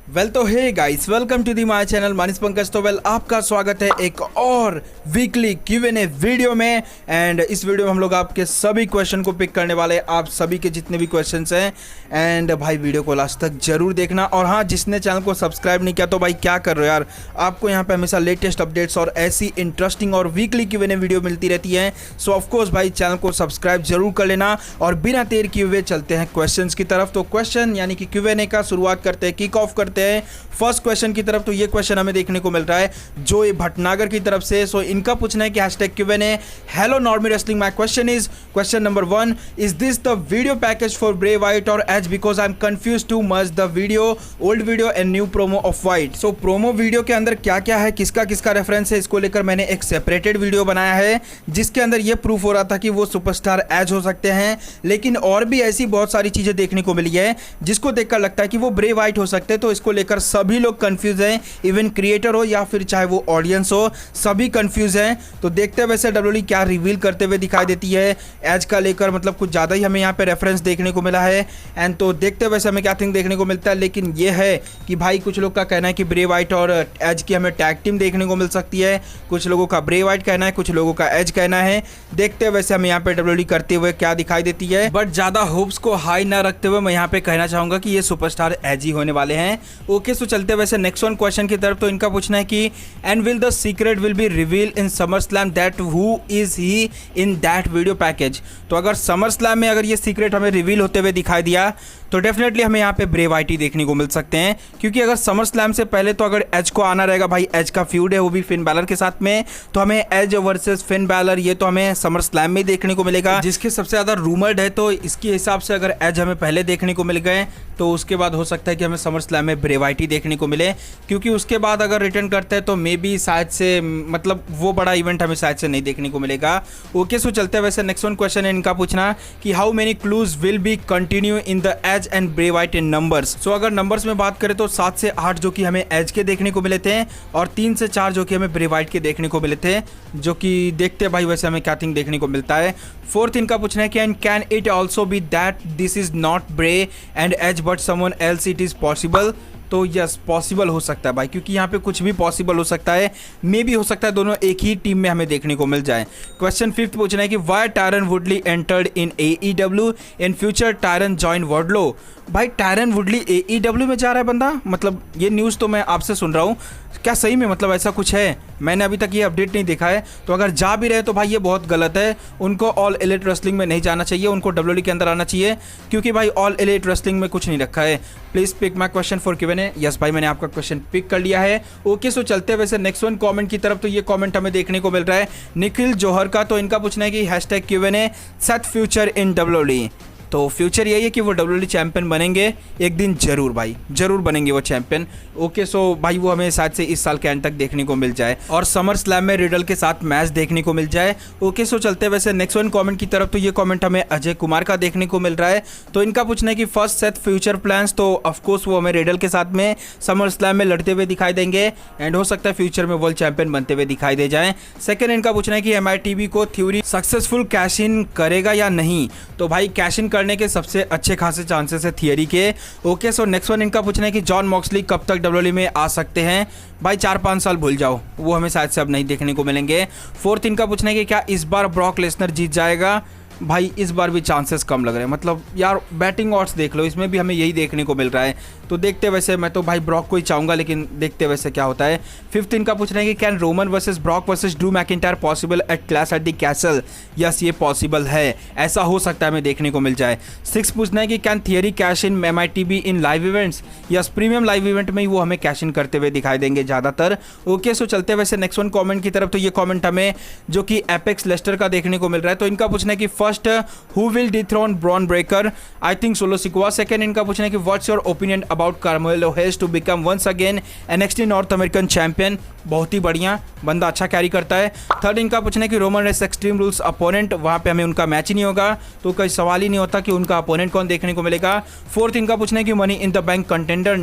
Well तो hey guys, welcome to the my channel Manish Pankaj. तो well आपका स्वागत है एक और वीकली Q&A वीडियो में। एंड इस वीडियो में हम लोग आपके सभी क्वेश्चन को पिक करने वाले हैं, आप सभी के जितने भी क्वेश्चंस हैं। एंड भाई वीडियो को लास्ट तक जरूर देखना। और हाँ, जिसने चैनल को सब्सक्राइब नहीं किया तो भाई क्या कर रहे हो यार, आपको यहाँ पे हमेशा लेटेस्ट अपडेट्स और ऐसी इंटरेस्टिंग और वीकली Q&A वीडियो मिलती रहती है। सो ऑफकोर्स भाई चैनल को सब्सक्राइब जरूर कर लेना। और बिना देर किए हुए चलते हैं क्वेश्चन की तरफ। तो क्वेश्चन यानी कि Q&A का शुरुआत करते हैं, किक ऑफ करते हैं फर्स्ट क्वेश्चन की तरफ। तो ये क्वेश्चन हमें देखने को मिल रहा है जो ये भटनागर की तरफ से। सो इनका पूछना है कि #Q&A hello normie wrestling, my question is question number 1, is this the video package for Bray Wyatt और Edge, because I am confuse too much the video, old video and new promo of Wyatt. So promo video के अंदर क्या क्या है, किसका किसका reference है, इसको लेकर मैंने एक सेपरेटेड वीडियो बनाया है जिसके अंदर ये प्रूफ हो रहा था कि वो सुपरस्टार एज हो सकते हैं। लेकिन और भी ऐसी बहुत सारी चीजें देखने को मिली है जिसको देखकर लगता है कि वो ब्रे वाइट हो सकते हैं। तो इसको लेकर सभी लोग कंफ्यूज हैं, इवन क्रिएटर हो या फिर चाहे वो ऑडियंस हो, सभी कंफ्यूज हैं। तो देखते हैं वैसे WWE क्या रिवील करते हुए दिखाई देती है एज का लेकर, मतलब कुछ ज़्यादा ही हमें यहाँ पे रेफरेंस देखने को मिला है। एंड तो देखते हैं वैसे हमें क्या थिंग देखने को मिलता है। लेकिन ये है कि भाई कुछ लोग का कहना है कि ब्रे वाइट और एज की हमें टैग टीम देखने को मिल सकती है, कुछ लोगों का ब्रे वाइट कहना है, कुछ लोगों का एज कहना है। देखते हैं वैसे हमें यहाँ पे WWE करते हुए क्या दिखाई देती है। बट ज़्यादा होप्स को हाई ना रखते हुए मैं यहाँ पे कहना चाहूँगा कि ये सुपरस्टार एज ही होने वाले हैं। ओके, सो चलते वैसे नेक्स्ट वन क्वेश्चन की तरफ। तो इनका पूछना है कि and will the secret will be reveal in summer slam that who is he in that video package. तो अगर समर स्लैम में अगर ये सीक्रेट हमें रिवील होते हुए दिखाई दिया तो डेफिनेटली हमें यहाँ पे ब्रे वाइट ही देखने को मिल सकते हैं। क्योंकि अगर समर स्लैम से पहले तो अगर एज को आना रहेगा, भाई एज का फ्यूड है वो भी फिन बैलर के साथ में, तो हमें एज वर्सेस फिन बैलर ये तो हमें समर स्लैम में देखने को मिलेगा, जिसके सबसे ज़्यादा रूमर्ड है। तो इसके हिसाब से अगर एज हमें पहले देखने को मिल गए तो उसके बाद हो सकता है कि हमें समर स्लैम में ब्रे वाइट ही देखने को मिले। क्योंकि उसके बाद अगर रिटर्न करते हैं तो मे बी शायद से, मतलब वो बड़ा इवेंट हमें शायद से नहीं देखने को मिलेगा। ओके, सो चलते हैं वैसे नेक्स्ट वन क्वेश्चन है इनका पूछना कि how many clues will be continue in the Edge and Bray Wyatt in numbers. So अगर नंबर्स में बात करें तो 7 से 8 जो कि हमें एज के देखने को मिले थे और 3 से 4 जो कि हमें ब्रे वाइट के देखने को मिले थे, जो कि देखते हैं भाई वैसे हमें क्या थिंग देखने को मिलता है। फोर्थ इनका पूछना है कि and can it also be that this is not Bray and Edge but someone else it is possible. तो यस, पॉसिबल हो सकता है भाई, क्योंकि यहाँ पे कुछ भी पॉसिबल हो सकता है। मे भी हो सकता है दोनों एक ही टीम में हमें देखने को मिल जाए। क्वेश्चन 5 पूछना है कि why Tyron Woodley entered in AEW in future Tyron join वर्डलो। भाई टायरन वुडली AEW में जा रहा है बंदा, मतलब ये न्यूज़ तो मैं आपसे सुन रहा हूँ, क्या सही में मतलब ऐसा कुछ है? मैंने अभी तक ये अपडेट नहीं देखा है। तो अगर जा भी रहे तो भाई ये बहुत गलत है। उनको ऑल एलिट रेसलिंग में नहीं जाना चाहिए, उनको WWE के अंदर आना चाहिए, क्योंकि भाई ऑल एलिट रेसलिंग में कुछ नहीं रखा है। Please pick my question for Q&A। Yes भाई, मैंने आपका क्वेश्चन पिक कर लिया है। ओके, सो चलते हैं वैसे नेक्स्ट वन कमेंट की तरफ। तो ये कमेंट हमें देखने को मिल रहा है निखिल जौहर का। तो इनका पूछना है कि #Q&A set future in WWE। तो फ्यूचर यही है कि वो WWE चैंपियन बनेंगे एक दिन, जरूर भाई जरूर बनेंगे वो चैंपियन। ओके, सो भाई वो हमें शायद से इस साल के एंड तक देखने को मिल जाए और समर स्लैम में रिडल के साथ मैच देखने को मिल जाए। ओके, सो चलते हैं वैसे नेक्स्ट वन कमेंट की तरफ। तो ये कमेंट हमें अजय कुमार का देखने को मिल रहा है। तो इनका पूछना है कि फर्स्ट सेट फ्यूचर प्लान्स। तो ऑफकोर्स वो हमें रिडल के साथ में समर स्लैम में लड़ते हुए दिखाई देंगे एंड हो सकता है फ्यूचर में वर्ल्ड चैंपियन बनते हुए दिखाई दे जाए। सेकेंड इनका पूछना है कि MITV को थ्योरी सक्सेसफुल कैश इन करेगा या नहीं। तो भाई कैश इन करने के सबसे अच्छे खासे चांसेस है थियरी के। ओके, सो नेक्स्ट वन इनका पूछना है कि जॉन मॉक्सली कब तक WWE में आ सकते हैं। भाई 4-5 साल भूल जाओ, वो हमें शायद से अब नहीं देखने को मिलेंगे। फोर्थ इनका पूछना है कि क्या इस बार ब्रॉक लेसनर जीत जाएगा। भाई इस बार भी चांसेस कम लग रहे हैं, मतलब यार बैटिंग ऑड्स देख लो, इसमें भी हमें यही देखने को मिल रहा है। तो देखते वैसे, मैं तो भाई ब्रॉक को ही चाहूँगा, लेकिन देखते वैसे क्या होता है। फिफ्थ इनका पूछना है कि can Roman versus Brock versus Drew McIntyre possible at clash at the castle. Yes, ये पॉसिबल है, ऐसा हो सकता है हमें देखने को मिल जाए। सिक्स पूछना है कि can theory cash in MITV in live events. Yes, premium live event में ही वो हमें कैश इन करते हुए दिखाई देंगे ज़्यादातर। ओके, सो चलते वैसे नेक्स्ट वन कॉमेंट की तरफ। तो ये कॉमेंट हमें जो कि एपेक्स लेस्टर का देखने को मिल रहा है। तो इनका पूछना है कि first who will dethrone Braun Breakker. I think Solo Sikoa. Second इनका पूछना है कि what's your opinion about Carmelo Hayes to become once again NXT north American champion. बहुत ही बढ़िया बंदा, अच्छा कैरी करता है। थर्ड इनका पूछना है कि Roman race extreme rules opponent, वहाँ पे हमें उनका मैच ही नहीं होगा, तो कोई सवाल ही नहीं होता कि उनका अपोनेंट कौन देखने को मिलेगा। फोर्थ इनका पूछना है कि money in the bank contender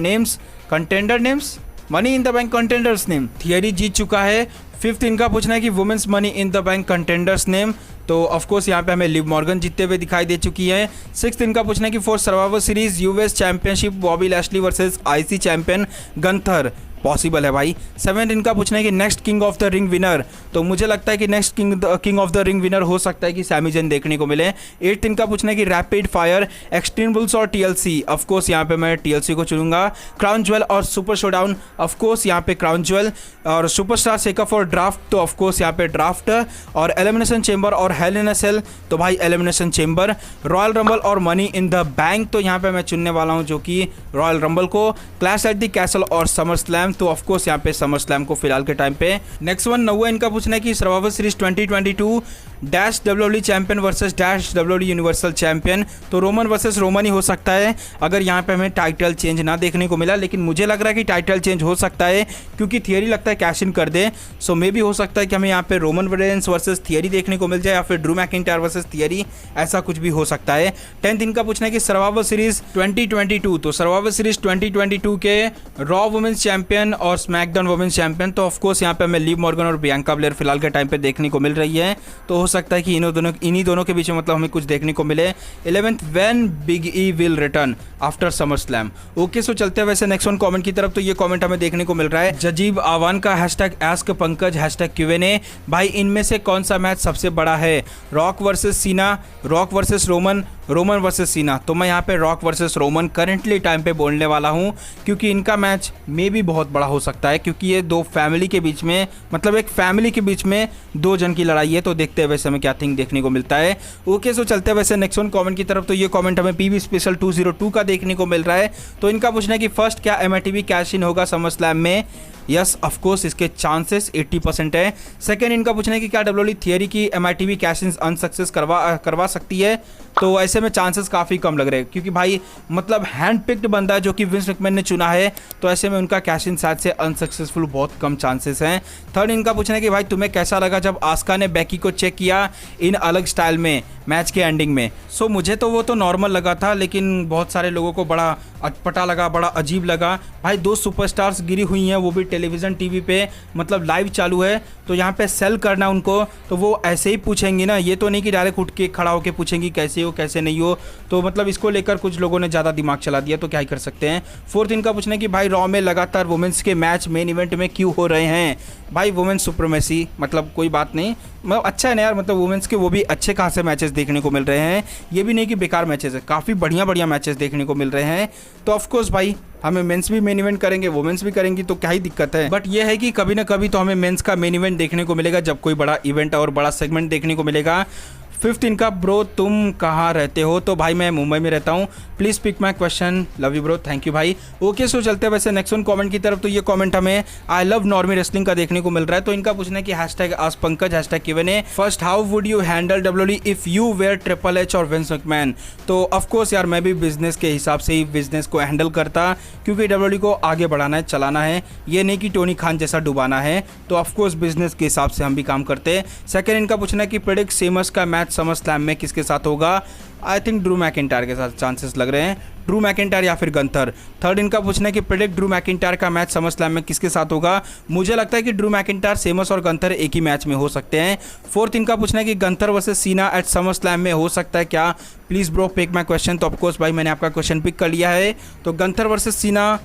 names, money in the bank contenders name Theory जीत चुका है। फिफ्थ इनका पूछना है कि women's money in the bank contenders name. तो ऑफकोर्स यहाँ पे हमें लिव मॉर्गन जीतते हुए दिखाई दे चुकी है। 6th इनका पूछना है कि for survivor series US championship Bobby Lashley versus IC champion Gunther, possible है भाई। 7th इनका पूछना है कि next king of the ring winner, तो मुझे लगता है कि next king of the ring winner हो सकता है कि सैमी ज़ेन देखने को मिले। 8th इनका पूछना है कि रैपिड फायर, एक्सट्रीम रुल्स और टीएलसी, ऑफकोर्स यहाँ पे मैं टीएलसी को चुनूंगा। क्राउन ज्वेल और सुपर शोडाउन, ऑफकोर्स यहाँ पे क्राउन ज्वेल। और सुपरस्टार सेकअप और ड्राफ्ट, तो ऑफकोर्स यहाँ पे ड्राफ्ट। और एलिमिनेशन चेंबर और हेल इन अ सेल, तो भाई एलिमिनेशन चेंबर। रॉयल रंबल और मनी इन द बैंक, तो यहाँ पे मैं चुनने वाला हूँ जो कि रॉयल रंबल को। क्लैश एट द कैसल और समर स्लैम, तो ऑफकोर्स यहाँ पे समर स्लैम को फिलहाल के टाइम पे। नेक्स्ट वन 9वां इनका पूछना है कि survivor series 2022 dash WWE champion versus dash WWE universal champion, तो रोमन वर्सेस रोमन ही हो सकता है अगर यहाँ पे हमें टाइटल चेंज ना देखने को मिला। लेकिन मुझे लग रहा है कि टाइटल चेंज हो सकता है क्योंकि थियरी लगता है कैश इन कर दे। सो मे भी हो सकता है कि हमें यहाँ पे रोमन रेंस वर्सेस थियरी देखने को मिल जाए या फिर ड्रू मैकिंटायर वर्सेस थियरी, ऐसा कुछ भी हो सकता है। 10th इनका पूछना है कि सर्वाइवर सीरीज 2022, तो सर्वाइवर सीरीज 2022 के रॉ वुमेन्स चैंपियन और स्मैकडाउन वुमेन्स चैंपियन, तो ऑफकोर्स यहाँ पे हमें लिव मॉर्गन और बियांका ब्लेयर फिलहाल के टाइम पे देखने को मिल रही है। तो हो सकता है कि इन्हीं दोनों के बीच में मतलब हमें कुछ देखने को मिले। 11th when Big E will return after Summer Slam. Okay, so चलते हैं वैसे नेक्स्ट वन कमेंट की तरफ। तो ये कमेंट हमें देखने को मिल रहा है जजीब आवान का, #ask पंकज #Q&A। भाई इनमें से कौन सा मैच सबसे बड़ा है, रॉक वर्सेस सीना, rock versus Roman, Roman versus सीना? तो मैं यहाँ पे rock versus Roman currently time पे बोलने वाला हूँ क्योंकि इनका मैच मे भी बहुत बड़ा हो सकता है क्योंकि ये दो फैमिली के बीच में, मतलब एक फैमिली के बीच में दो जन की लड़ाई है। तो देखते हैं वैसे हमें क्या थिंग देखने को मिलता है। ओके, सो चलते हैं वैसे नेक्स्ट वन कमेंट की तरफ। तो ये कमेंट हमें पीवी स्पेशल 202 का देखने को मिल रहा है। तो इनका पूछना है कि फर्स्ट क्या MITV कैश इन होगा समर स्लैम में? यस, ऑफकोर्स इसके चांसेस 80% है। सेकंड इनका पूछना है कि क्या डब्ल्यूडब्ल्यूई थियरी की MITV कैश इन अनसक्सेस करवा सकती है? तो ऐसे में चांसेस काफ़ी कम लग रहे हैं क्योंकि भाई मतलब हैंड पिक्ड बंदा है जो कि विंस मैकमैन ने चुना है, तो ऐसे में उनका कैश इन शायद से अनसक्सेसफुल बहुत कम चांसेस हैं। थर्ड इनका पूछना है कि भाई तुम्हें कैसा लगा जब आस्का ने बेकी को चेक किया इन अलग स्टाइल में मैच के एंडिंग में? सो मुझे तो वो तो नॉर्मल लगा था लेकिन बहुत सारे लोगों को बड़ा अटपटा लगा, बड़ा अजीब लगा। भाई दो सुपरस्टार्स गिरी हुई हैं, वो भी टेलीविज़न टीवी पे, मतलब लाइव चालू है, तो यहाँ पे सेल करना उनको, तो वो ऐसे ही पूछेंगी ना, ये तो नहीं कि डायरेक्ट उठ के खड़ा होकर पूछेंगी कैसे हो कैसे नहीं हो। तो मतलब इसको लेकर कुछ लोगों ने ज़्यादा दिमाग चला दिया, तो क्या ही कर सकते हैं। फोर्थ इनका पूछना है कि भाई रॉ में लगातार वुमेंस के मैच मेन इवेंट में क्यों हो रहे हैं? भाई वुमेन्स सुप्रीमेसी, मतलब कोई बात नहीं, मतलब अच्छा है ना यार, मतलब वुमेंस के वो भी अच्छे खासे मैचेस देखने को मिल रहे हैं, ये भी नहीं कि बेकार मैचेस है, काफ़ी बढ़िया मैचेस देखने को मिल रहे हैं। तो ऑफकोर्स भाई हमें मेंस भी मेन इवेंट करेंगे, वुमेन्स भी करेंगी, तो क्या ही दिक्कत है। बट ये है कि कभी ना कभी तो हमें मेंस का मेन इवेंट देखने को मिलेगा जब कोई बड़ा इवेंट और बड़ा सेगमेंट देखने को मिलेगा। फिफ्थ इनका ब्रो तुम कहाँ रहते हो? तो भाई मैं मुंबई में रहता हूँ, please pick my question, love you bro, thank you भाई। ओके, सो चलते हैं वैसे नेक्स्ट वन कमेंट की तरफ। तो ये कमेंट हमें आई लव नॉर्मी रेसलिंग का देखने को मिल रहा है। तो इनका पूछना है कि #ask Pankaj #Q&A। First, how would you handle WWE if you were Triple H और विंस मैकमैन? तो ऑफकोर्स यार मैं भी बिजनेस के हिसाब से ही बिजनेस को हैंडल करता क्योंकि डब्ल्यूडब्ल्यूई को आगे बढ़ाना है, चलाना है, ये नहीं कि टोनी खान जैसा डुबाना है। तो ऑफकोर्स बिजनेस के हिसाब से हम भी काम करते हैं। सेकेंड इनका पूछना है कि प्रेडिक्ट सेमस का मैच समर स्लैम में किसके साथ होगा? आई थिंक ड्रू मैकिंटायर के साथ चांसेस लग रहे हैं, ड्रू मैकिंटायर या फिर गंथर। थर्ड इनका पूछना है कि प्रेडिक्ट ड्रू मैकिंटायर का मैच समर स्लैम में किसके साथ होगा? मुझे लगता है कि ड्रू मैकिंटायर, सेमस और गंथर एक ही मैच में हो सकते हैं। फोर्थ इनका पूछना है कि Gunther versus Cena at SummerSlam में हो सकता है क्या? Please bro pick my question. तो ऑफकोर्स भाई मैंने आपका क्वेश्चन पिक कर लिया है। तो गंथर वर्सेस सीना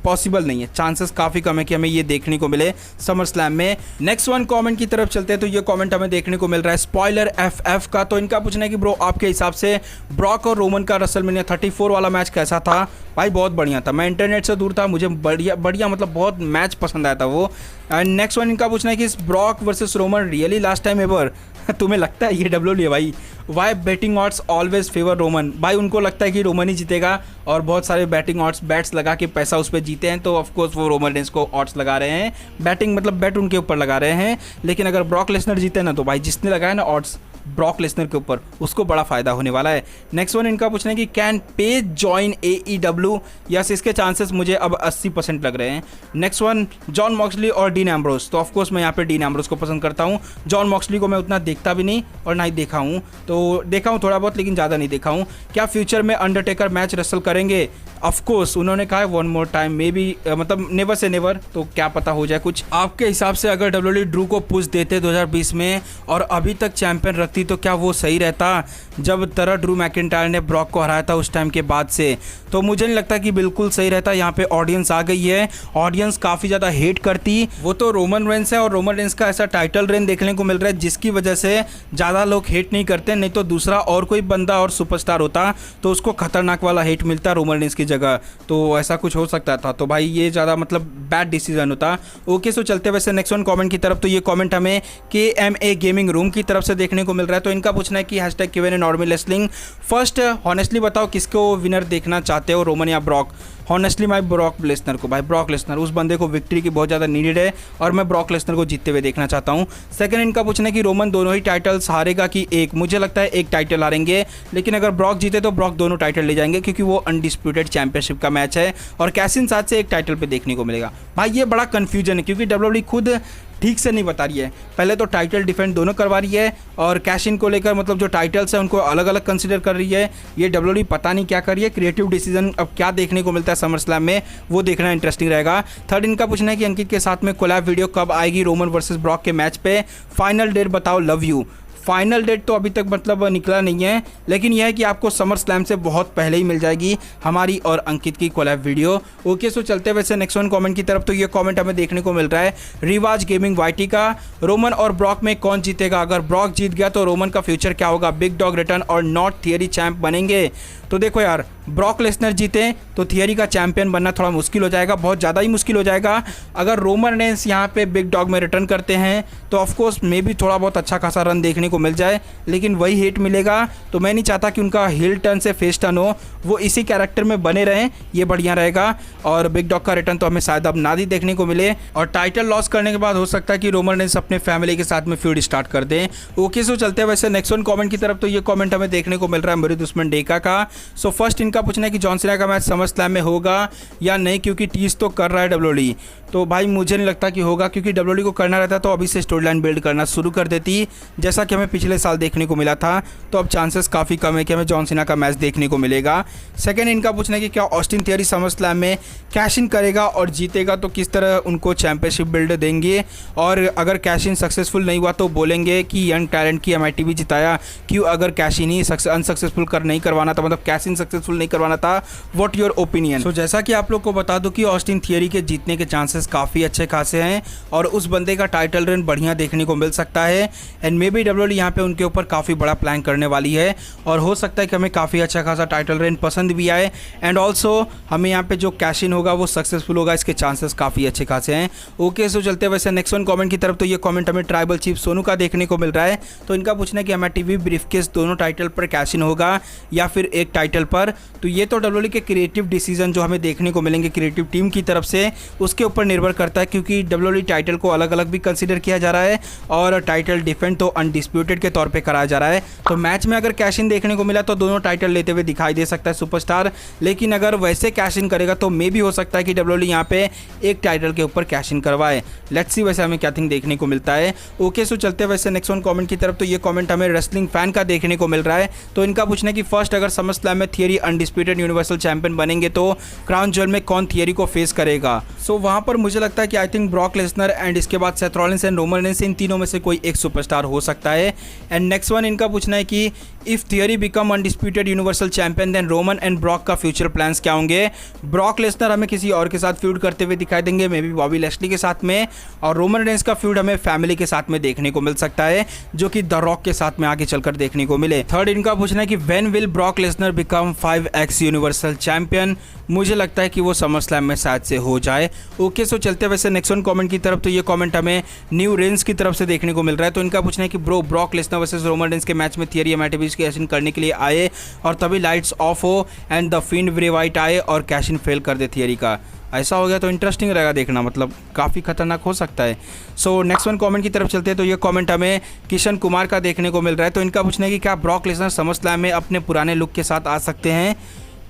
पॉसिबल नहीं है, चांसेस काफ़ी कम है कि हमें ये देखने को मिले समर स्लैम में। नेक्स्ट वन कमेंट की तरफ चलते हैं। तो ये कमेंट हमें देखने को मिल रहा है स्पॉइलर FF का। तो इनका पूछना है कि ब्रो आपके हिसाब से ब्रॉक और रोमन का रेसलमेनिया 34 वाला मैच कैसा था? भाई बहुत बढ़िया था, मैं इंटरनेट से दूर था, मुझे बढ़िया मतलब बहुत मैच पसंद आया था वो। एंड नेक्स्ट वन इनका पूछना है कि Brock versus Roman really last time ever? तुम्हें लगता है ये डब्ल्यूडब्ल्यूई है भाई? Why betting odds always favour Roman? भाई उनको लगता है कि रोमन ही जीतेगा और बहुत सारे बैटिंग ऑड्स बैट्स लगा के पैसा उस पर जीते हैं, तो ऑफकोर्स वो रोमन रेंस को ऑड्स लगा रहे हैं, बैटिंग मतलब बैट उनके ऊपर लगा रहे हैं। लेकिन अगर ब्रॉक लेसनर जीते ना, तो भाई जिसने लगाया ना ऑड्स ब्रॉक लेसनर के ऊपर, उसको बड़ा फायदा होने वाला है। नेक्स्ट वन इनका पूछना है कि can page join AEW? Yes, इसके चांसेस मुझे अब 80% लग रहे हैं। नेक्स्ट वन जॉन मॉक्सली और डीन एम्ब्रोस। तो ऑफकोर्स मैं यहाँ पे डीन एम्ब्रोस को पसंद करता हूँ, जॉन मॉक्सली को मैं उतना देखता भी नहीं और ना ही देखा हूँ। तो तो देखा हूँ थोड़ा बहुत, लेकिन ज़्यादा नहीं देखा हूँ। क्या फ्यूचर में अंडरटेकर मैच रेसल करेंगे? ऑफ कोर्स उन्होंने कहा है one more time, may be मतलब नेवर से नेवर, तो क्या पता हो जाए कुछ। आपके हिसाब से अगर डब्ल्यूडब्ल्यूई ड्रू को पुश देते 2020 में और अभी तक चैंपियन रखती तो क्या वो सही रहता? जब तरह ड्रू मैकिंटायर ने ब्रॉक को हराया था उस टाइम के बाद से, तो मुझे नहीं लगता कि बिल्कुल सही रहता। यहाँ पे ऑडियंस आ गई है, ऑडियंस काफ़ी ज़्यादा हेट करती। वो तो रोमन रेंस है और रोमन रेंस का ऐसा टाइटल रेन देखने को मिल रहा है जिसकी वजह से ज़्यादा लोग हेट नहीं करते। नहीं तो दूसरा और कोई बंदा और सुपरस्टार होता तो उसको खतरनाक वाला हेट मिलता रोमन रेंस की जगह, तो ऐसा कुछ हो सकता था। तो भाई ये ज़्यादा मतलब बैड डिसीजन होता। ओके, सो चलते वैसे नेक्स्ट वन कमेंट की तरफ। तो ये कमेंट हमें KMA गेमिंग रूम की तरफ से देखने को मिल रहा है। तो इनका पूछना है कि hashtag Q&A normal wrestling. First honestly बताओ किसको विनर देखना चाहते हो, रोमन या ब्रॉक? हॉनेस्टली मैं ब्रॉक लेसनर को, भाई ब्रॉक लेसनर, उस बंदे को विक्ट्री की बहुत ज़्यादा नीडेड है और मैं ब्रॉक लेसनर को जीतते हुए देखना चाहता हूँ। सेकंड इनका पूछना है कि रोमन दोनों ही टाइटल्स हारेगा कि एक? मुझे लगता है एक टाइटल हारेंगे, लेकिन अगर ब्रॉक जीते तो ब्रॉक दोनों टाइटल ले जाएंगे क्योंकि वो अनडिस्प्यूटेड चैंपियनशिप का मैच है और कैसिन साथ से एक टाइटल पे देखने को मिलेगा। भाई ये बड़ा कन्फ्यूजन है क्योंकि डब्ल्यूडब्ल्यूई खुद ठीक से नहीं बता रही है। पहले तो टाइटल डिफेंड दोनों करवा रही है और कैश इन को लेकर मतलब जो टाइटल्स है उनको अलग अलग कंसीडर कर रही है। ये डब्ल्यूडब्ल्यूई पता नहीं क्या कर रही है। क्रिएटिव डिसीजन अब क्या देखने को मिलता है समर स्लैम में, वो देखना इंटरेस्टिंग रहेगा। थर्ड इनका पूछना है कि अंकित के साथ में कोलैब वीडियो कब आएगी रोमन वर्सेस ब्रॉक के मैच पे? फाइनल डेट बताओ, लव यू। फाइनल डेट तो अभी तक मतलब निकला नहीं है, लेकिन यह है कि आपको समर स्लैम से बहुत पहले ही मिल जाएगी हमारी और अंकित की कोलैब वीडियो। ओके, सो चलते वैसे नेक्स्ट वन कमेंट की तरफ। तो ये कमेंट हमें देखने को मिल रहा है रिवाज गेमिंग YT का। रोमन और ब्रॉक में कौन जीतेगा? अगर ब्रॉक जीत गया तो रोमन का फ्यूचर क्या होगा? बिग डॉग रिटर्न और नॉट थियरी चैंप बनेंगे? तो देखो यार, ब्रॉक लेसनर जीते तो थियरी का चैंपियन बनना थोड़ा मुश्किल हो जाएगा, बहुत ज़्यादा ही मुश्किल हो जाएगा। अगर रोमन रेंस यहाँ पे बिग डॉग में रिटर्न करते हैं तो ऑफकोर्स मे भी थोड़ा बहुत अच्छा खासा रन देखने को मिल जाए, लेकिन वही हेट मिलेगा। तो मैं नहीं चाहता कि उनका हिल टर्न से फेस टर्न हो, वो इसी कैरेक्टर में बने रहें, ये बढ़िया रहेगा। और बिग डॉग का रिटर्न तो हमें शायद अब ना ही देखने को मिले और टाइटल लॉस करने के बाद हो सकता है कि रोमन रेंस अपने फैमिली के साथ में फ्यूड स्टार्ट कर दें। ओके, सो चलते हैं वैसे नेक्स्ट वन कमेंट की तरफ। तो ये कमेंट हमें देखने को मिल रहा है मेरे दुश्मन डेका का। सो फर्स्ट इनका पूछना है कि जॉन सीना का मैच समर स्लैम में होगा या नहीं, क्योंकि टीज तो कर रहा है डब्ल्यूडब्ल्यूई। तो भाई मुझे नहीं लगता कि होगा, क्योंकि डब्ल्यूडब्ल्यूई को करना रहता तो अभी से स्टोरी लाइन बिल्ड करना शुरू कर देती, जैसा कि हमें पिछले साल देखने को मिला था। तो अब चांसेस काफ़ी कम है कि हमें जॉन सीना का मैच देखने को मिलेगा। सेकंड इनका पूछना है कि क्या ऑस्टिन थियरी समर स्लैम में कैश इन करेगा और जीतेगा तो किस तरह उनको चैंपियनशिप बिल्ड देंगे, और अगर कैश इन सक्सेसफुल नहीं हुआ तो बोलेंगे कि यंग टैलेंट की MITV जिताया क्यों? अगर कैश इन ही अनसक्सेसफुल नहीं करवाना था, मतलब कैश इन सक्सेसफुल नहीं करवाना था, व्हाट योर ओपिनियन? सो जैसा कि आप लोग को बता दूं कि ऑस्टिन थियरी के जीतने के चांसेस काफ़ी अच्छे खासे हैं और उस बंदे का टाइटल रन बढ़िया देखने को मिल सकता है। एंड मे बी डब्ल्यूडब्ल्यूई यहाँ पे उनके ऊपर काफ़ी बड़ा प्लान करने वाली है और हो सकता है कि हमें काफ़ी अच्छा खासा टाइटल रन पसंद भी आए। एंड ऑल्सो हमें यहाँ पे जो कैश इन होगा वो सक्सेसफुल होगा, इसके चांसेस काफ़ी अच्छे खासे हैं। ओके, सो चलते हैं वैसे नेक्स्ट वन कमेंट की तरफ। तो ये कमेंट हमें ट्राइबल चीफ सोनू का देखने को मिल रहा है। तो इनका पूछना है कि MITV ब्रीफकेस दोनों टाइटल पर कैश इन होगा या फिर एक टाइटल पर? तो ये तो डब्ल्यूडब्ल्यूई के क्रिएटिव डिसीजन जो हमें देखने को मिलेंगे क्रिएटिव टीम की तरफ से, उसके ऊपर निर्भर करता है, क्योंकि डब्ल्यूडब्ल्यूई टाइटल को अलग अलग भी कंसीडर किया जा रहा है और टाइटल डिफेंड तो अनडिस्प्यूटेड के तौर पे कराया जा रहा है। तो मैच में अगर कैश इन देखने को मिला तो दोनों टाइटल लेते हुए दिखाई दे सकता है सुपरस्टार, लेकिन अगर वैसे कैश इन करेगा तो मे भी हो सकता है कि डब्ल्यूडब्ल्यूई यहाँ पे एक टाइटल के ऊपर कैश इन करवाए। लेट्स सी वैसे हमें क्या थिंग देखने को मिलता है। ओके, सो चलते हैं वैसे नेक्स्ट वन कमेंट की तरफ। तो ये कमेंट हमें रेसलिंग फैन का देखने को मिल रहा है। तो इनका पूछना है कि फर्स्ट अगर समर स्लैम में थियरी अनडिस्प्यूटेड यूनिवर्सल चैंपियन बनेंगे तो क्राउन ज्वेल में कौन थियरी को फेस करेगा? सो वहाँ पर मुझे लगता है कि I think Brock Lesnar and इसके बाद Seth Rollins and Roman Reigns, इन तीनों में से कोई एक सुपरस्टार हो सकता है। एंड नेक्स्ट वन इनका पूछना है कि if Theory become undisputed universal champion then Roman and Brock का फ्यूचर प्लान्स क्या होंगे? ब्रॉक लेसनर हमें किसी और के साथ फ्यूड करते हुए दिखाई देंगे, मे बी बॉबी लैशली के साथ में, और रोमन रेंस का फ्यूड हमें फैमिली के साथ में देखने को मिल सकता है, जो कि द रॉक के साथ में आगे चलकर देखने को मिले। थर्ड इनका पूछना है कि when will Brock Lesnar become 5x universal champion? मुझे लगता है कि वो समर स्लैम में शायद से हो जाए। ओके, सो चलते हैं वैसे नेक्स्ट वन कमेंट की तरफ। तो ये कमेंट हमें न्यू रेंस की तरफ से देखने को मिल रहा है। तो इनका पूछना है कि Brock Lesnar versus Roman Reigns के मैच में थियरी MITV कैश इन करने के लिए आए और तभी लाइट्स ऑफ हो एंड द फिंड ब्रे वाइट आए और कैश इन फेल कर दे थियरी का। ऐसा हो गया तो इंटरेस्टिंग रहेगा देखना, मतलब काफ़ी खतरनाक हो सकता है। सो नेक्स्ट वन कमेंट की तरफ चलते हैं। तो ये कमेंट हमें किशन कुमार का देखने को मिल रहा है। तो इनका पूछना है कि क्या ब्रॉक लेसनर समर स्लैम में अपने पुराने लुक के साथ आ सकते हैं?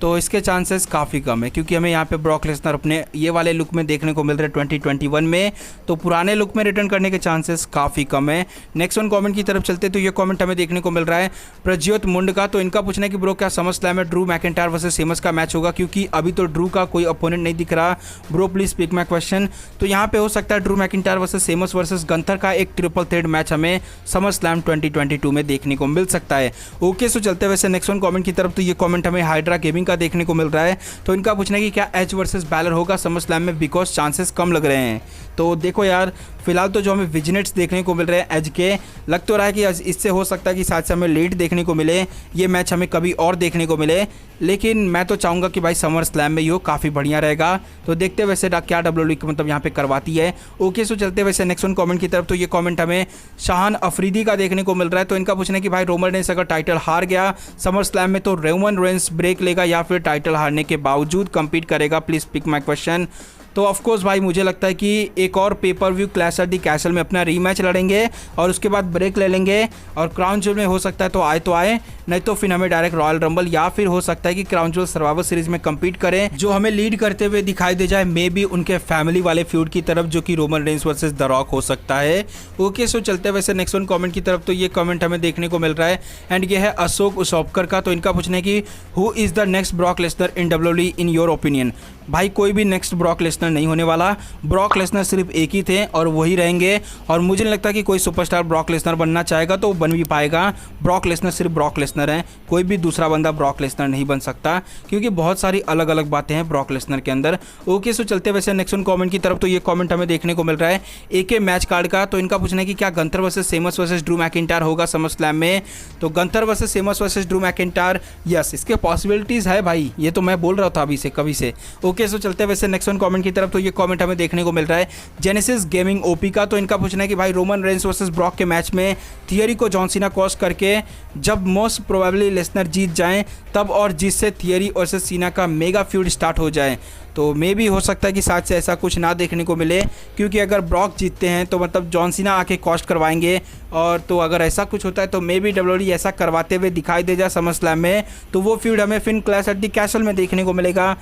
तो इसके चांसेस काफ़ी कम है, क्योंकि हमें यहाँ पे ब्रॉक लेसनर अपने ये वाले लुक में देखने को मिल रहे हैं 2021 में, तो पुराने लुक में रिटर्न करने के चांसेस काफ़ी कम है। नेक्स्ट वन कमेंट की तरफ चलते तो ये कमेंट हमें देखने को मिल रहा है प्रज्योत मुंड का। तो इनका पूछना है कि ब्रो क्या समर स्लैम में ड्रू मैकिंटायर वर्सेस सेमस का मैच होगा, क्योंकि अभी तो ड्रू का कोई अपोनेंट नहीं दिख रहा। Bro please pick my question. तो यहाँ पे हो सकता है Drew McIntyre versus Sheamus versus Gunther का एक ट्रिपल थ्रेड मैच हमें समर स्लैम 2022 में देखने को मिल सकता है। ओके, सो चलते वैसे नेक्स्ट वन कमेंट की तरफ। तो ये कमेंट हमें हाइड्रा गेमिंग का देखने को मिल रहा है। तो इनका पूछना है कि क्या एज वर्सेस बैलर होगा समर स्लैम में, बिकॉज चांसेस कम लग रहे हैं। तो देखो यार, फिलहाल तो जो हमें विजिनेट्स देखने को मिल रहे हैं एज के, लग तो रहा है कि इससे हो सकता है कि शायद से हमें लेट देखने को मिले, ये मैच हमें कभी और देखने को मिले, लेकिन मैं तो चाहूँगा कि भाई समर स्लैम में ये काफ़ी बढ़िया रहेगा। तो देखते वैसे क्या डब्ल्यूडब्ल्यूई मतलब यहाँ पे करवाती है। ओके, सो चलते वैसे नेक्स्ट वन कमेंट की तरफ। तो ये कमेंट हमें शाहान अफरीदी का देखने को मिल रहा है। तो इनका पूछना है कि भाई रोमन रेंस अगर टाइटल हार गया समर स्लैम में तो रोमन रेंस ब्रेक लेगा या फिर टाइटल हारने के बावजूद कम्पीट करेगा, प्लीज़ पिक माई क्वेश्चन। तो ऑफकोर्स भाई मुझे लगता है कि एक और pay per view clash at the Castle में अपना रीमैच लड़ेंगे और उसके बाद ब्रेक ले लेंगे, और क्राउन ज्वेल में हो सकता है तो आए, नहीं तो फिर हमें डायरेक्ट रॉयल रंबल या फिर हो सकता है कि क्राउन ज्वेल सर्वाइवर सीरीज में कम्पीट करें, जो हमें लीड करते हुए दिखाई दे जाए, मे बी उनके फैमिली वाले फ्यूड की तरफ, जो कि Roman Reigns versus the rock हो सकता है। ओके, सो चलते हैं वैसे नेक्स्ट वन कमेंट की तरफ। तो ये कमेंट हमें देखने को मिल रहा है एंड ये है अशोक उसोपकर का। तो इनका पूछना है कि who is the next Brock Lesnar in WWE in your opinion. भाई कोई भी नेक्स्ट ब्रॉक लेसनर नहीं होने वाला, ब्रॉक लेसनर सिर्फ एक ही थे और वही रहेंगे, और मुझे नहीं लगता कि कोई सुपरस्टार ब्रॉक लेसनर बनना चाहेगा तो बन भी पाएगा। ब्रॉक लेसनर सिर्फ ब्रॉक लेसनर है, कोई भी दूसरा बंदा ब्रॉक लेसनर नहीं बन सकता, क्योंकि बहुत सारी अलग अलग बातें हैं ब्रॉक लेसनर के अंदर। ओके, सो चलते वैसे नेक्स्ट वन कमेंट की तरफ। तो ये कमेंट हमें देखने को मिल रहा है एके मैच कार्ड का। तो इनका पूछना है कि क्या Gunther versus Sheamus versus Drew McIntyre होगा समर स्लैम में। तो Gunther versus Sheamus versus Drew McIntyre, yes, इसके पॉसिबिलिटीज़ है भाई, ये तो मैं बोल रहा था अभी से कभी से। ओके, सो चलते वैसे नेक्स्ट वन कमेंट की तरफ। तो ये कमेंट हमें देखने को मिल रहा है जेनेसिस गेमिंग ओपी का। तो इनका पूछना है कि भाई रोमन रेंस वर्सेस ब्रॉक के मैच में थियरी को जॉन सीना क्रॉस करके जब मोस्ट प्रोबेबली लेसनर जीत जाएं तब, और जिससे थियरी वर्सेस सीना का मेगा फ्यूड स्टार्ट हो जाए। तो मे भी हो सकता है कि साथ से ऐसा कुछ ना देखने को मिले, क्योंकि अगर ब्रॉक जीतते हैं तो मतलब जॉन सीना आके कॉस्ट करवाएंगे, और तो अगर ऐसा कुछ होता है तो मे बी डब्ल्यूडब्ल्यूई ऐसा करवाते हुए दिखाई दे जाए समर स्लैम में, तो वो फ्यूड हमें फिन क्लैश एट द कैसल में देखने को मिलेगा।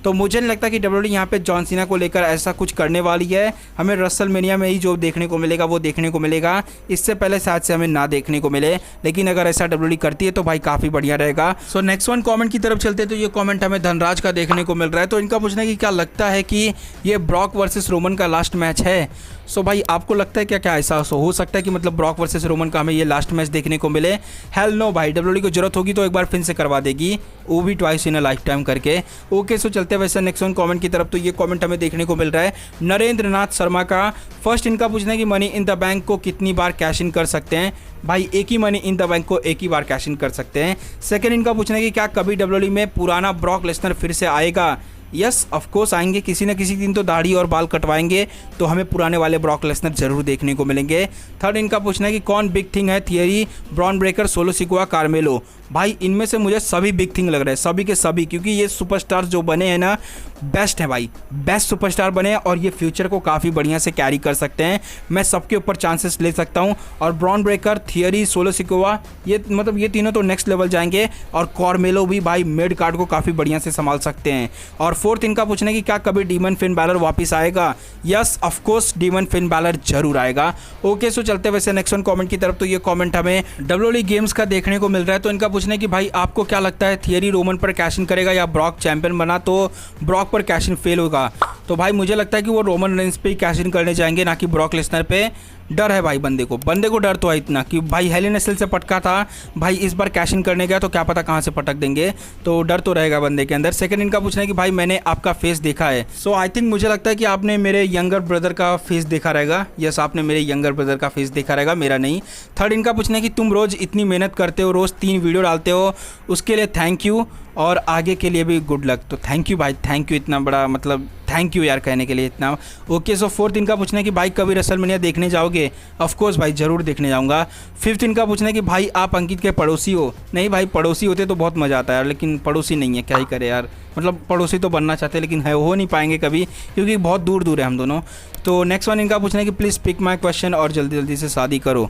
तो मुझे नहीं लगता कि डब्ल्यूडब्ल्यूई यहाँ पे जॉन सीना को लेकर ऐसा कुछ करने वाली है, हमें रसलमेनिया में ही जो देखने को मिलेगा वो देखने को मिलेगा, इससे पहले शायद से हमें ना देखने को मिले, लेकिन अगर ऐसा डब्ल्यूडब्ल्यूई करती है तो भाई काफ़ी बढ़िया रहेगा। सो नेक्स्ट वन कमेंट की तरफ चलते तो ये कमेंट हमें धनराज का देखने को मिल रहा है। तो इनका पूछना है कि क्या लगता है कि ये ब्रॉक वर्सेस रोमन का लास्ट मैच है। सो भाई आपको लगता है क्या ऐसा हो सकता है कि मतलब ब्रॉक वर्सेस रोमन का हमें ये लास्ट मैच देखने को मिले। हेल नो भाई, डब्ल्यूडब्ल्यूई को जरूरत होगी तो एक बार फिर से करवा देगी, वो भी twice in a life time करके। ओके, सो चलते वैसे नेक्स्ट वन कमेंट की तरफ। तो ये कमेंट हमें देखने को मिल रहा है नरेंद्र नाथ शर्मा का। फर्स्ट इनका पूछना है कि मनी इन द बैंक को कितनी बार कैश इन कर सकते हैं। भाई एक ही मनी इन द बैंक को एक ही बार कैश इन कर सकते हैं। सेकंड इनका पूछना है कि क्या कभी डब्ल्यूडब्ल्यूई में पुराना ब्रॉक लेसनर फिर से आएगा। यस, ऑफ कोर्स आएंगे, किसी न किसी दिन तो दाढ़ी और बाल कटवाएंगे तो हमें पुराने वाले ब्रॉक लेसनर जरूर देखने को मिलेंगे। थर्ड इनका पूछना है कि कौन बिग थिंग है, theory, Bron Breakker, solo Sikoa, कार्मेलो। भाई इनमें से मुझे सभी बिग थिंग लग रहे हैं, सभी के सभी, क्योंकि ये सुपरस्टार जो बने हैं ना, बेस्ट है भाई, बेस्ट सुपरस्टार बने हैं और ये फ्यूचर को काफ़ी बढ़िया से कैरी कर सकते हैं। मैं सबके ऊपर चांसेस ले सकता हूँ, और Bron Breakker, theory, solo Sikoa, ये मतलब ये तीनों तो नेक्स्ट लेवल जाएंगे, और कॉर्मेलो भी भाई मिड कार्ड को काफ़ी बढ़िया से संभाल सकते हैं। और फोर्थ इनका पूछना है कि क्या कभी डीमन फिन बैलर वापस आएगा। Yes, of course demon Finn Balor जरूर आएगा। ओके, सो चलते वैसे नेक्स्ट वन कमेंट की तरफ। तो ये कमेंट हमें डब्ल्यूडब्ल्यूई गेम्स का देखने को मिल रहा है। तो इनका पूछना है कि भाई आपको क्या लगता है, थियरी रोमन पर कैश इन करेगा या ब्रॉक चैंपियन बना तो ब्रॉक पर कैश इन फेल होगा। तो भाई मुझे लगता है कि वो रोमन रेंस पे ही कैश इन करने जाएंगे, ना कि ब्रॉक लेसनर पे। डर है भाई बंदे को डर तो है इतना कि भाई हेल इन अ सेल से पटका था, भाई इस बार कैश इन करने गया तो क्या पता कहाँ से पटक देंगे, तो डर तो रहेगा बंदे के अंदर। सेकंड इनका पूछना है कि भाई मैंने आपका फेस देखा है। सो आई थिंक मुझे लगता है कि आपने मेरे यंगर ब्रदर का फेस देखा रहेगा। यस, आपने मेरे यंगर ब्रदर का फेस देखा रहेगा, मेरा नहीं। थर्ड इनका पूछना है कि तुम रोज़ इतनी मेहनत करते हो, रोज़ 3 वीडियो डालते हो, उसके लिए थैंक यू, और आगे के लिए भी गुड लक। तो थैंक यू भाई, थैंक यू, इतना बड़ा मतलब थैंक यू यार कहने के लिए इतना। ओके, सो फोर्थ इनका पूछना है कि भाई कभी रसलमेनिया देखने जाओगे। ऑफकोर्स भाई ज़रूर देखने जाऊंगा। फिफ्थ इनका पूछना है कि भाई आप अंकित के पड़ोसी हो। नहीं भाई, पड़ोसी होते तो बहुत मज़ा आता है यार, लेकिन पड़ोसी नहीं है, क्या ही करे यार, मतलब पड़ोसी तो बनना चाहते हैं लेकिन है हो नहीं पाएंगे कभी, क्योंकि बहुत दूर दूर है हम दोनों। तो नेक्स्ट वन इनका पूछना है कि प्लीज़ पिक माई क्वेश्चन और जल्दी जल्दी से शादी करो।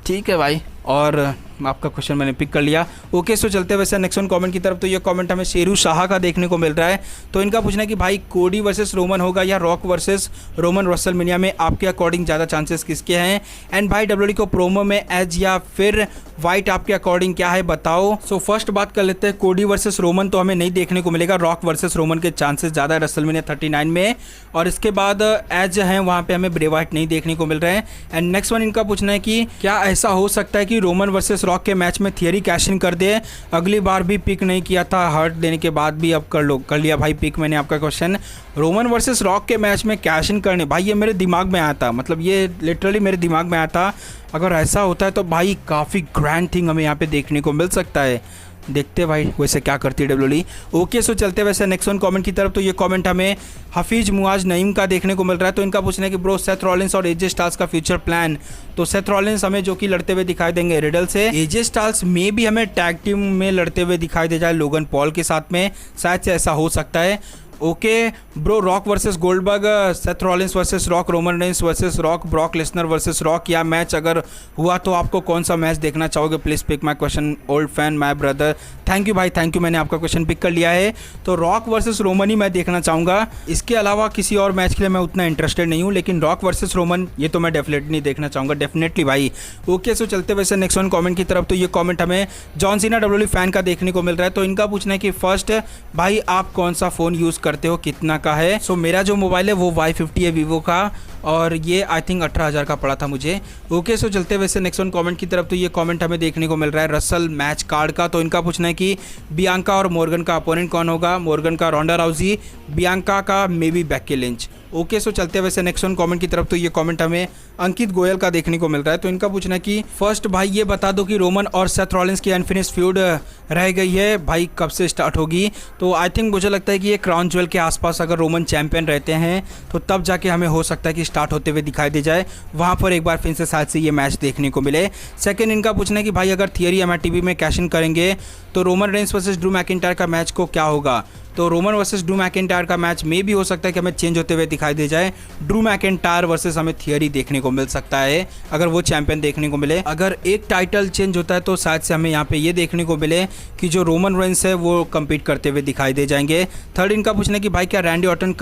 ठीक है भाई, और आपका क्वेश्चन मैंने पिक कर लिया। ओके, सो चलते वैसे नेक्स्ट वन कमेंट की तरफ। तो ये कमेंट हमें शेरू शाह का देखने को मिल रहा है। तो इनका पूछना है कि भाई कोडी वर्सेस रोमन होगा या रॉक वर्सेस रोमन रेसलमेनिया में आपके अकॉर्डिंग ज़्यादा चांसेस किसके हैं? एंड भाई डब्ल्यूडब्ल्यूई को प्रोमो में एज या फिर वाइट आपके अकॉर्डिंग क्या है बताओ। सो फर्स्ट बात कर लेते हैं, कोडी वर्सेस रोमन तो हमें नहीं देखने को मिलेगा। रॉक वर्सेस रोमन के चांसेस ज़्यादा है रेसलमेनिया 39 में। और इसके बाद एज हैं वहाँ पे हमें ब्रे वाइट नहीं देखने को मिल रहे हैं। एंड नेक्स्ट वन इनका पूछना है कि क्या ऐसा हो सकता है कि रोमन वर्सेस रॉक के मैच में थियरी कैश इन कर दे? अगली बार भी पिक नहीं किया था, हर्ट देने के बाद भी अब कर लिया भाई पिक मैंने आपका क्वेश्चन। रोमन वर्सेस रॉक के मैच में कैश इन करने, भाई ये मेरे दिमाग में आया था, मतलब ये लिटरली मेरे दिमाग में आया था। अगर ऐसा होता है तो भाई काफ़ी ग्रैंड थिंग हमें यहाँ पे देखने को मिल सकता है। देखते भाई वैसे क्या करती है डब्ल्यूडब्ल्यूई। ओके, सो चलते वैसे नेक्स्ट वन कमेंट की तरफ। तो ये कमेंट हमें हफीज मुआज नईम का देखने को मिल रहा है। तो इनका पूछना है कि ब्रो सेथ रॉलिंस और एजे स्टाइल्स का फ्यूचर प्लान। तो सेथ रॉलिंस हमें जो कि लड़ते हुए दिखाई देंगे रिडल से। एजे स्टाइल्स में भी हमें टैग टीम में लड़ते हुए दिखाई दे जाए लोगन पॉल के साथ में, शायद से ऐसा हो सकता है। Okay bro, Rock versus Goldberg, Seth Rollins versus Rock, Roman Reigns versus Rock, Brock Lesnar versus Rock, या मैच अगर हुआ तो आपको कौन सा मैच देखना चाहोगे? Please pick my question old fan my brother. Thank you भाई, थैंक यू, मैंने आपका क्वेश्चन पिक कर लिया है। तो रॉक वर्सेस रोमन ही मैं देखना चाहूँगा, इसके अलावा किसी और मैच के लिए मैं उतना इंटरेस्टेड नहीं हूँ। लेकिन रॉक वर्सेस रोमन ये तो मैं डेफिनेटली देखना चाहूँगा, डेफिनेटली भाई। ओके, सो चलते वैसे नेक्स्ट वन कॉमेंट की तरफ। तो ये कॉमेंट हमें जॉन सीना डब्ल्यूडब्ल्यूई फैन का देखने को मिल रहा है। तो इनका पूछना है कि फर्स्ट भाई आप कौन सा फ़ोन यूज़ करते हो, कितना का है? सो मेरा जो मोबाइल है वो Y50 है वीवो का, और ये आई थिंक 18,000 का पड़ा था मुझे। ओके, सो चलते वैसे नेक्स्ट वन कमेंट की तरफ। तो ये कमेंट हमें देखने को मिल रहा है रसल मैच कार्ड का। तो इनका पूछना है कि बियांका और मॉर्गन का अपोनेंट कौन होगा? मॉर्गन का रोंडा राउजी, बियांका का may be Becky Lynch. Okay, so चलते वैसे नेक्स्ट वन कमेंट की तरफ। तो ये कमेंट हमें अंकित गोयल का देखने को मिल रहा है। तो इनका पूछना है कि फर्स्ट भाई ये बता दो कि रोमन और सेथ रॉलिंस की अनफिनिश्ड फ्यूड रह गई है भाई, कब से स्टार्ट होगी? तो आई थिंक मुझे लगता है कि ये क्राउन ज्वेल के आसपास अगर रोमन चैंपियन रहते हैं तो तब जाके हमें हो सकता है कि स्टार्ट होते हुए दिखाई दे जाए, वहाँ पर एक बार फिर से शायद से ये मैच देखने को मिले। सेकंड इनका पूछना है कि भाई अगर थियरी MITV में कैश इन करेंगे तो Roman Reigns versus Drew McIntyre का मैच को क्या होगा? तो रोमन वर्सेस ड्रू मैकिंटायर का मैच में भी हो सकता है कि हमें चेंज होते हुए दिखाई दे जाए। ड्रू मैकिंटायर वर्सेस हमें थियरी देखने को मिल सकता है अगर वो चैंपियन देखने को मिले। अगर एक टाइटल चेंज होता है तो शायद से हमें यहाँ पे ये देखने को मिले कि जो रोमन रेंस है वो कम्पीट करते हुए दिखाई दे जाएंगे। थर्ड इनका पूछना है कि भाई क्या रैंडी ऑर्टन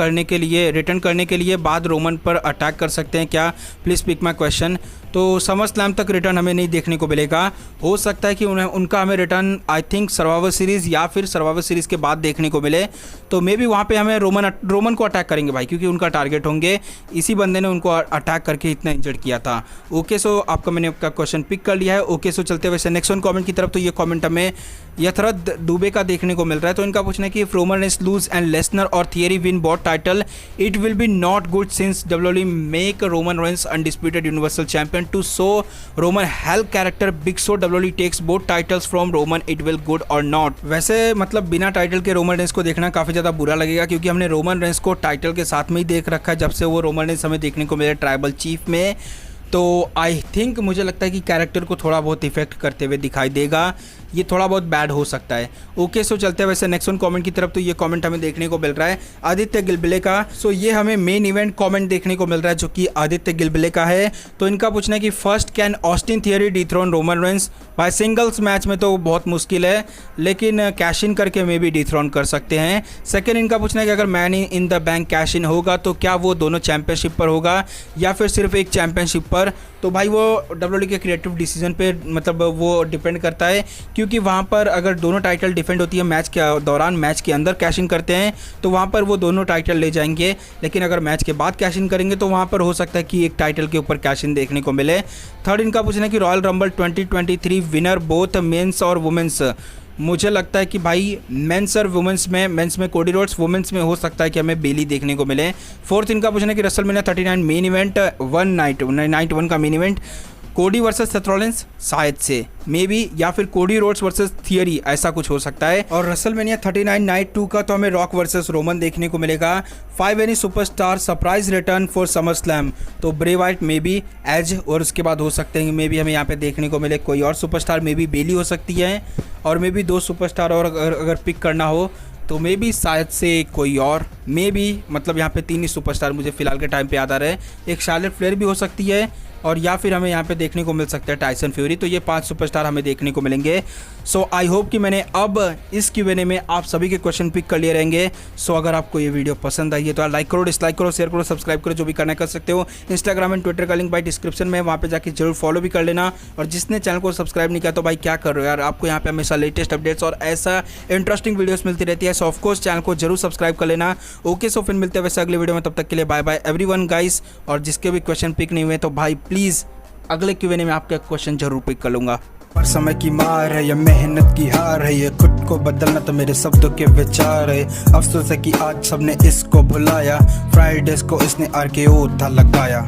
रिटर्न करने के लिए बाद रोमन पर अटैक कर सकते हैं क्या? Please pick my question. तो समर स्लैम तक रिटर्न हमें नहीं देखने को मिलेगा, हो सकता है कि उनका हमें return I think survivor series या फिर सर्वाइवर सीरीज़ के बाद देखने को मिले। तो मे बी वहाँ पे हमें रोमन को अटैक करेंगे भाई, क्योंकि उनका टारगेट होंगे, इसी बंदे ने उनको अटैक करके इतना इंजर्ड किया था। ओके, सो मैंने आपका क्वेश्चन पिक कर लिया है। ओके, सो चलते वैसे नेक्स्ट वन कमेंट की तरफ। तो ये कमेंट हमें यथरथ दुबे का देखने को मिल रहा है। तो इनका पूछना है कि Roman Reigns lose and Lesnar और Theory win both title, it will be not good since WWE make Roman Reigns undisputed universal champion too so Roman help character big so WWE takes both titles from Roman, it will good और not? वैसे मतलब बिना title के Roman Reigns को देखना काफ़ी ज़्यादा बुरा लगेगा, क्योंकि हमने रोमन रेंस को टाइटल के साथ में ही देख रखा है जब से वो रोमन रेंस हमें देखने को मिले ट्राइबल चीफ में। तो आई थिंक मुझे लगता है कि कैरेक्टर को थोड़ा बहुत इफेक्ट करते हुए दिखाई देगा, ये थोड़ा बहुत बैड हो सकता है। ओके, सो चलते हैं वैसे नेक्स्ट वन कमेंट की तरफ। तो ये कमेंट हमें देखने को मिल रहा है आदित्य गिलबिले का। सो ये हमें मेन इवेंट कमेंट देखने को मिल रहा है जो कि आदित्य गिलबिले का है। तो इनका पूछना है कि first can Austin Theory dethrone Roman Reigns? By singles match में तो बहुत मुश्किल है, लेकिन कैश इन करके मे भी डिथ्रोन कर सकते हैं। सेकेंड इनका पूछना है कि अगर man in the bank cash in होगा तो क्या वो दोनों चैंपियनशिप पर होगा या फिर सिर्फ एक चैंपियनशिप पर? तो भाई वो डब्ल्यूडब्ल्यूई के क्रिएटिव डिसीजन पे मतलब वो डिपेंड करता है, क्योंकि वहाँ पर अगर दोनों टाइटल डिफेंड होती है मैच के दौरान, मैच के अंदर कैश इन करते हैं तो वहाँ पर वो दोनों टाइटल ले जाएंगे, लेकिन अगर मैच के बाद कैश इन करेंगे तो वहाँ पर हो सकता है कि एक टाइटल के ऊपर कैश इन देखने को मिले। थर्ड इनका पूछना है कि Royal Rumble 2023 winner both men's और वुमेंस? मुझे लगता है कि भाई मेंस और वुमेंस में कोडी रोड्स, वुमेंस में हो सकता है कि हमें बेली देखने को मिले। फोर्थ इनका पूछना है कि रेसलमेनिया 39 मेन इवेंट नाइट 1 का मेन इवेंट कोडी वर्सेस सेथ रॉलिंस शायद से मे बी, या फिर कोडी रोड्स वर्सेस थियरी, ऐसा कुछ हो सकता है। और रेसलमेनिया 39 नाइट 2 का तो हमें रॉक वर्सेस रोमन देखने को मिलेगा। 5 any superstar surprise return for summer slam, तो Bray Wyatt may be as, और उसके बाद हो सकते हैं मे बी हमें यहाँ पे देखने को मिले कोई और सुपरस्टार, मे बी बेली हो सकती है, और मे बी 2 सुपरस्टार और अगर पिक करना हो तो मे बी शायद से कोई और, मे बी मतलब यहाँ पे 3 ही सुपरस्टार मुझे फिलहाल के टाइम पे याद आ रहे हैं। एक शार्लेट फ्लेयर भी हो सकती है, और या फिर हमें यहाँ पे देखने को मिल सकता है टाइसन फ्यूरी। तो ये 5 सुपरस्टार हमें देखने को मिलेंगे। सो आई होप कि मैंने अब इस Q&A में आप सभी के क्वेश्चन पिक कर लिए रहेंगे। सो अगर आपको ये वीडियो पसंद आई है तो लाइक करो, डिसलाइक करो, शेयर करो, सब्सक्राइब करो, जो भी करना कर सकते हो। इंस्टाग्राम एंड ट्विटर का लिंक भाई डिस्क्रिप्शन में, वहाँ पे जाके जरूर फॉलो भी कर लेना। और जिसने चैनल को सब्सक्राइब नहीं किया तो भाई क्या कर रहे हो यार, आपको यहाँ पे हमेशा लेटेस्ट अपडेट्स और ऐसा इंटरेस्टिंग वीडियोस मिलती रहती है। सो ऑफकोर्स चैनल को जरूर सब्सक्राइब कर लेना। ओके, सो फिर मिलते हैं वैसे अगले वीडियो में, तब तक के लिए बाय बाय एवरीवन गाइस। और जिसके भी क्वेश्चन पिक नहीं हुए तो भाई प्लीज़ अगले Q&A में आपका क्वेश्चन जरूर पिक कर लूँगा। पर समय की मार है, ये मेहनत की हार है, ये खुद को बदलना तो मेरे शब्दों के विचार है। अफसोस है कि आज सबने इसको भुलाया, फ्राइडेज को इसने RKO था लगाया।